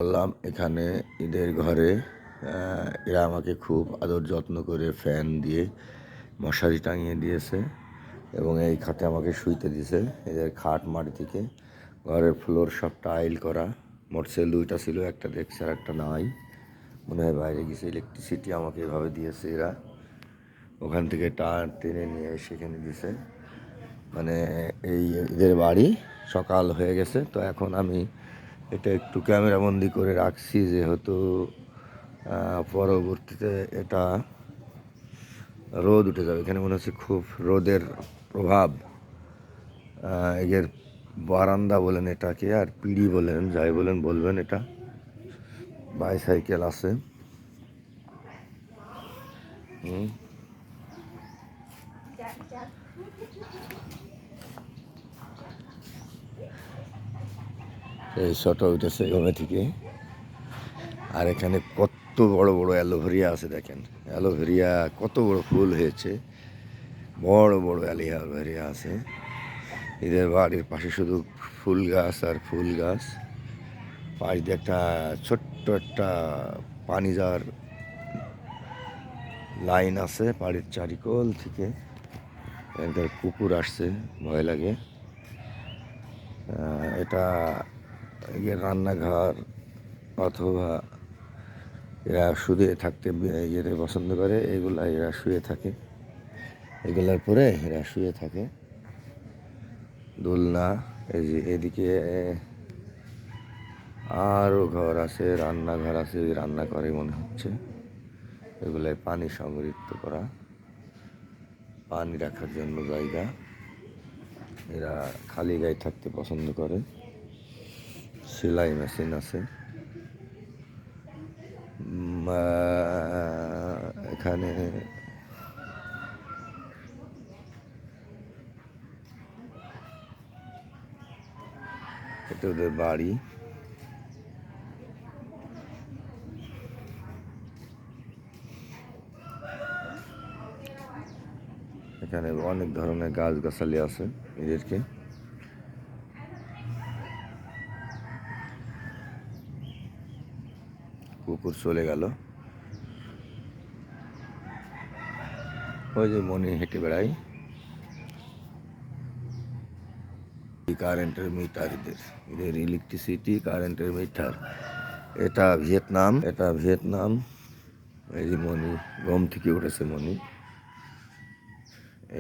বললাম এখানে ঈদের ঘরে এরা আমাকে খুব আদর যত্ন করে ফ্যান দিয়ে মশারি টাঙিয়ে দিয়েছে এবং এই খাটে আমাকে শুইতে দিয়েছে। এদের খাট মাটি থেকে, ঘরের ফ্লোর সব টাইল করা। মোটরসাইকেল দুইটা ছিল, একটা দেখছে আর একটা নাই, মনে হয় বাইরে গেছে। ইলেকট্রিসিটি আমাকে এভাবে দিয়েছে এরা, ওখান থেকে টেনে নিয়ে সেখানে দিয়েছে। মানে এই ঈদের বাড়ি সকাল হয়ে গেছে, তো এখন আমি এটা একটু ক্যামেরাবন্দি করে রাখছি, যেহেতু পরবর্তীতে এটা রোদ উঠে যাবে। এখানে মনে হচ্ছে খুব রোদের প্রভাব। এর বারান্দা বলেন এটাকে, আর পিড়ি বলেন, যাই বলেন বলবেন। এটা বাইসাইকেল আছে। এই শট উঠেছে ঘুমে থেকে। আর এখানে কত বড় বড় অ্যালোভেরিয়া আছে, দেখেন অ্যালোভেরিয়া কত বড় ফুল হয়েছে, বড় বড় অ্যালোভেরিয়া আছে। এদের বাড়ির পাশে শুধু ফুল গাছ আর ফুল গাছ। পাশ দিয়ে একটা ছোট্ট একটা পানি যাওয়ার লাইন আছে বাড়ির চারিকোল থেকে। এখানকার কুকুর আসছে, ভয় লাগে। এটা রান্নাঘর, অথবা এরা শুয়ে থাকতে ইয়েতে পছন্দ করে। এগুলা এরা শুয়ে থাকে, এগুলার পরে এরা শুয়ে থাকে। দোলনা, এই যে এদিকে আরও ঘর আছে, রান্নাঘর আছে, রান্না করে মনে হচ্ছে। এগুলাই পানি সংরক্ষিত করা, পানি রাখার জন্য জায়গা। এরা খালি গায়ে থাকতে পছন্দ করে। সেলাই মেশিন আছে এখানে। এটা ওদের বাড়ি। এখানে অনেক ধরনের গাছগাছালি আছে এদেরকে। কুকুর চলে গেল। ওই যে মনি হেঁটে বেড়াই। কারেন্টের মিটার, এদের ইলেকট্রিসিটি কারেন্টের মিটার। এটা ভিয়েতনাম, এটা ভিয়েতনাম। এই যে মনি ঘুম থেকে উঠেছে মনি।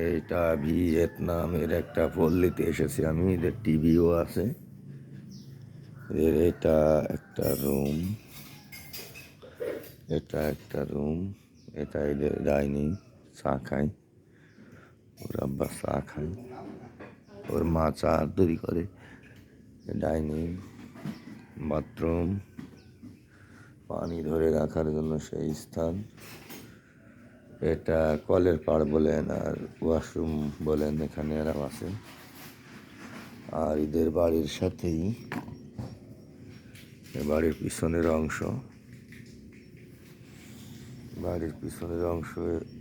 এইটা ভিয়েতনামের একটা পল্লীতে এসেছি আমি। এদের টিভিও আছে। এটা একটা রুম, এটা একটা রুম। এটা এদের ডাইনিং, চা খায় ওর আব্বা, চা খায় ওর মা, চা তৈরি করে। ডাইনিং, বাথরুম, পানি ধরে রাখার জন্য সেই স্থান। এটা কলের পাড় বলেন আর ওয়াশরুম বলেন, এখানে এরা আছে। আর এদের বাড়ির সাথেই বাড়ির পিছনের অংশ, বাড়ির পিছনের অংশ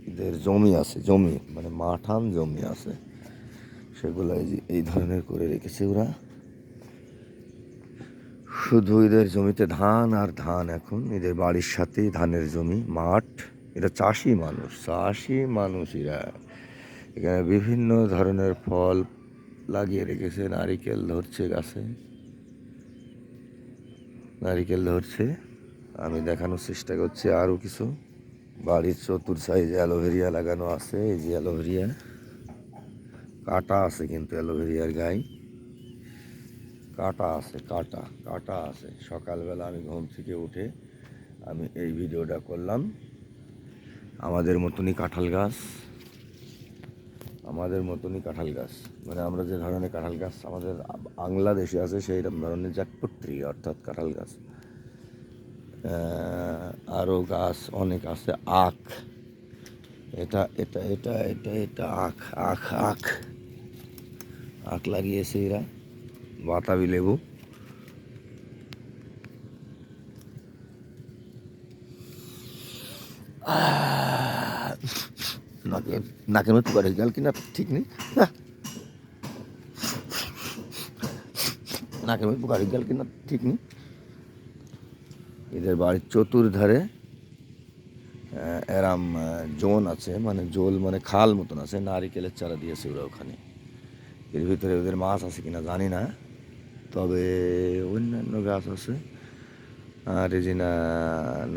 এদের জমি আছে, জমি মানে মাঠান জমি আছে, সেগুলো এই ধরনের করে রেখেছে ওরা। শুধু এদের জমিতে ধান আর ধান। এখন এদের বাড়ির সাথেই ধানের জমি, মাঠ। এরা চাষি মানুষ, চাষি মানুষ এরা। এখানে বিভিন্ন ধরনের ফল লাগিয়ে রেখেছে। নারিকেল ধরছে গাছে, নারিকেল ধরছে। আমি দেখানোর চেষ্টা করছি আরও কিছু। বাড়ির চতুর সাইজে অ্যালোভেরিয়া লাগানো আছে। এই যে অ্যালোভেরিয়া, কাটা আছে কিন্তু অ্যালোভেরিয়ার গায়ে কাটা আছে, কাটা কাটা আছে। সকালবেলা আমি ঘুম থেকে উঠে আমি এই ভিডিওটা করলাম। আমাদের মতনই কাঁঠাল গাছ, আমাদের মতনই কাঁঠাল গাছ, মানে আমরা যে ধরনের কাঁঠাল গাছ আমাদের বাংলাদেশে আছে সেই ধরনের জাকপত্রী, অর্থাৎ কাঁঠাল গাছ। আরও গাছ অনেক আছে। আখ, এটা এটা এটা এটা এটা আখ, আখ আখ আখ লাগিয়েছে এরা। বাতাবি লেবু, নাকের মধ্যে করে গেল কিনা ঠিক নেই, নাকের মধ্যে পোকা গেল কিনা ঠিক নেই। এদের বাড়ির চতুর্ধারে এরাম জোন আছে, মানে জোল মানে খাল মতন আছে, নারিকেলের চারা দিয়েছে ওরা ওখানে। এর ভিতরে ওদের মাছ আছে কিনা জানি না, তবে অন্যান্য গাছ আছে। আর এই যে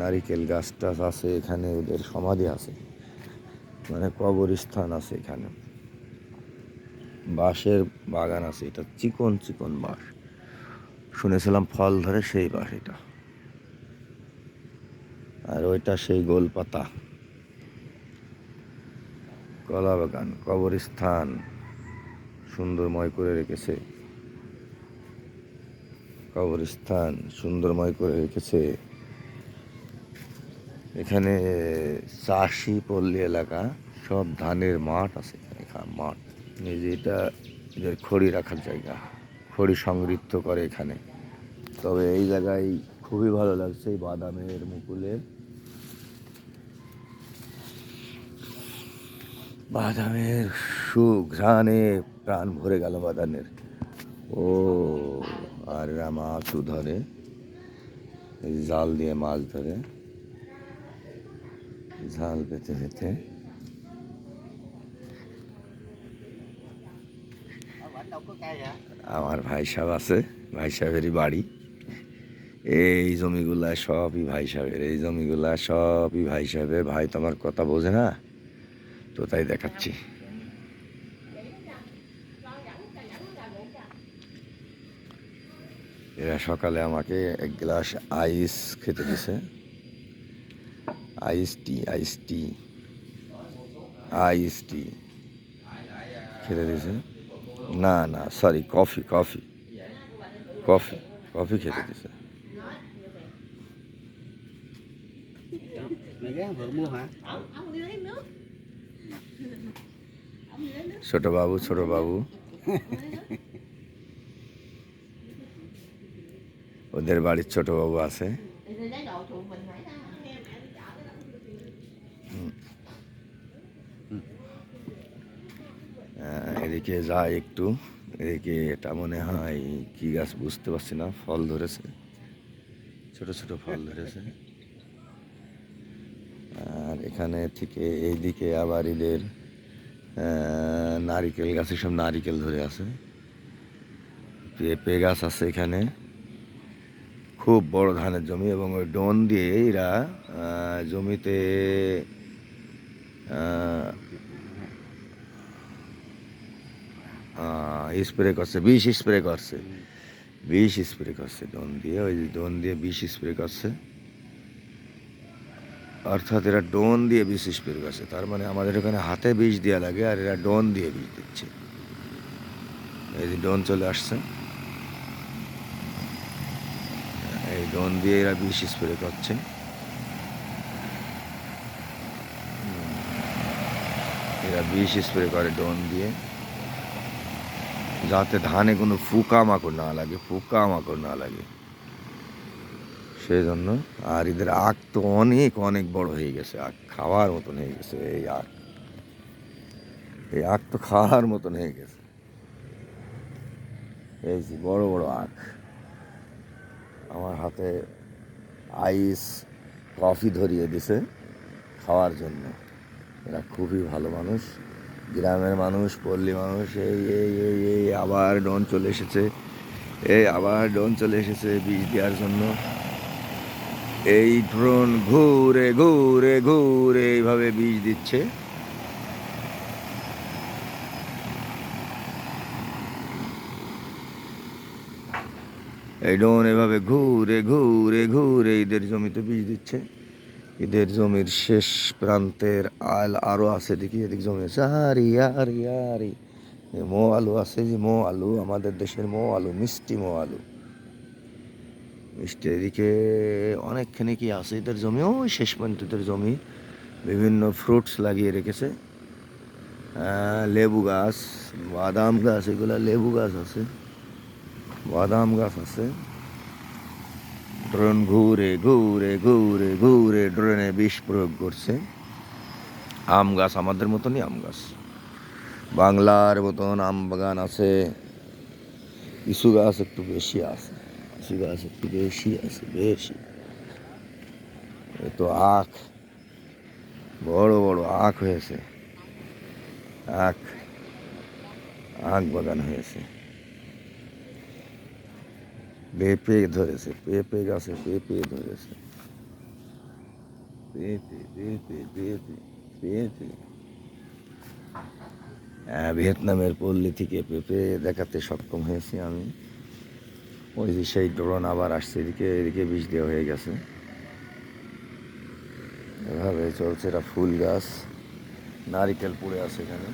নারিকেল গাছ টাছ আছে এখানে, ওদের সমাধি আছে, মানে কবরস্থান আছে এখানে। বাঁশের বাগান আছে, এটা চিকন চিকন বাঁশ, শুনেছিলাম ফল ধরে সেই বাঁশ এটা। আর ওইটা সেই গোলপাতা। কলা বাগান, কবরস্থান সুন্দরময় করে রেখেছে, কবরস্থান সুন্দরময় করে রেখেছে। এখানে চাষি পল্লী এলাকা, সব ধানের মাঠ আছে এখানে, মাঠ। এই যে এটা এদের খড়ি রাখার জায়গা, খড়ি সংরক্ষিত করে এখানে। তবে এই জায়গায় খুবই ভালো লাগছে, এই বাদামের মুকুলে, বাদামের সুঘ্রাণে প্রাণ ভরে গেল বাদামের। ও আর এরা মাছও ধরে, জাল দিয়ে মাছ ধরে, জাল পেতে পেতে। আমার ভাই সাহেব আছে, ভাই সাহেবেরই বাড়ি। এই জমিগুলা সবই ভাই সাহেবের, এই জমিগুলা সবই ভাই সাহেবের। ভাই তো আমার কথা বোঝে না, তো তাই দেখাচ্ছি। এরা সকালে আমাকে এক গ্লাস আইস খেতে দিছে, আইস টি, আইস টি, আইস টি খেতে দিছে। না না sorry, coffee, coffee, coffee, coffee খেতে দিছে। ছোট বাবু, ছোট বাবু, ওদের বাড়ির ছোট বাবু আছে। এদিকে যাই একটু, এদিকে এটা মনে হয় কি গাছ বুঝতে পারছি না, ফল ধরেছে, ছোট ছোট ফল ধরেছে। আর এখানে থেকে এইদিকে আবার এদের নারিকেল গাছে সব নারিকেল ধরে আছে, পেঁপে গাছ আছে এখানে। খুব বড় ধানের জমি, এবং ওই ডোন দিয়ে এরা জমিতে স্প্রে করছে, বিষ স্প্রে করছে, বিষ স্প্রে করছে ডোন দিয়ে, ওই ডোন দিয়ে বিষ স্প্রে করছে। অর্থাৎ এরা ডোন দিয়ে বিষ স্প্রে করছে, তার মানে আমাদের ওখানে হাতে বিষ দেওয়া লাগে, আর এরা ডোন দিয়ে বিষ দিচ্ছে। এই যে ডোন চলে আসছে, এই ডোন দিয়ে এরা বিষ স্প্রে করছে। এরা বিষ স্প্রে করে ডোন দিয়ে, যাতে ধানে কোনো পোকামাকড় না লাগে, পোকামাকড় না লাগে, সেই জন্য। আর এদের আখ তো অনেক অনেক বড় হয়ে গেছে, আখ খাওয়ার মতন হয়ে গেছে। এই আখ, এই আখ তো খাওয়ার মতন হয়ে গেছে। এই যে বড় বড় আখ। আমার হাতে আইস কফি ধরিয়ে দিছে খাওয়ার জন্য। এরা খুবই ভালো মানুষ, গ্রামের মানুষ, পল্লী মানুষ। এই এই এই এই আবার ডন চলে এসেছে, এই আবার ডন চলে এসেছে বীজ দেওয়ার জন্য। এই ড্রোন ঘুরে ঘুরে ঘুরে এইভাবে বীজ দিচ্ছে। এই ড্রোন এভাবে ঘুরে ঘুরে ঘুরে এদের জমিতে বীজ দিচ্ছে। এদের জমির শেষ প্রান্তের আরও আছে, দেখি এদিক জমি আছে, আরে আরে আরে মো আলু আছে, যে মো আলু, আমাদের দেশের মো আলু, মিষ্টি মো আলু, মিষ্টি। এদিকে অনেকখানি কি আছে এদের জমি, ওই শেষ পর্যন্ত এদের জমি বিভিন্ন ফ্রুটস লাগিয়ে রেখেছে, লেবু গাছ, বাদাম গাছ, এগুলা লেবু গাছ আছে, বাদাম গাছ আছে। ড্রোন ঘুরে ঘুরে ঘুরে ঘুরে ড্রোনে বিষ প্রয়োগ করছে। আম গাছ আমাদের মতনই আম গাছ, বাংলার মতন আম বাগান আছে। কিছু গাছ একটু বেশি আছে, কিছু গাছ একটু বেশি আছে, বেশি। এ তো আখ, বড় বড় আখ হয়েছে, আখ আখ বাগান হয়েছে। পেঁপে ধরেছে, পেঁপে গাছে পেঁপে ধরেছে, পেঁপে পেঁপে পেঁপে পেঁপে। ভিয়েতনামের পল্লী থেকে পেঁপে দেখাতে সক্ষম হয়েছি আমি। ওই যে সেই ড্রোন আবার আসছে এদিকে, এদিকে বিষ দেওয়া হয়ে গেছে। এভাবে চলছে। এটা ফুল গাছ, নারিকেল পড়ে আছে এখানে।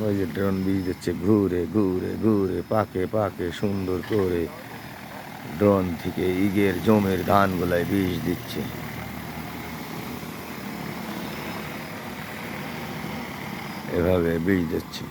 ওই যে ড্রোন বীজ দিচ্ছে, ঘুরে ঘুরে ঘুরে পাকে পাকে সুন্দর করে ড্রোন থেকে ইগের জমের ধানগুলায় বীজ দিচ্ছে। এভাবে বীজ দিচ্ছে।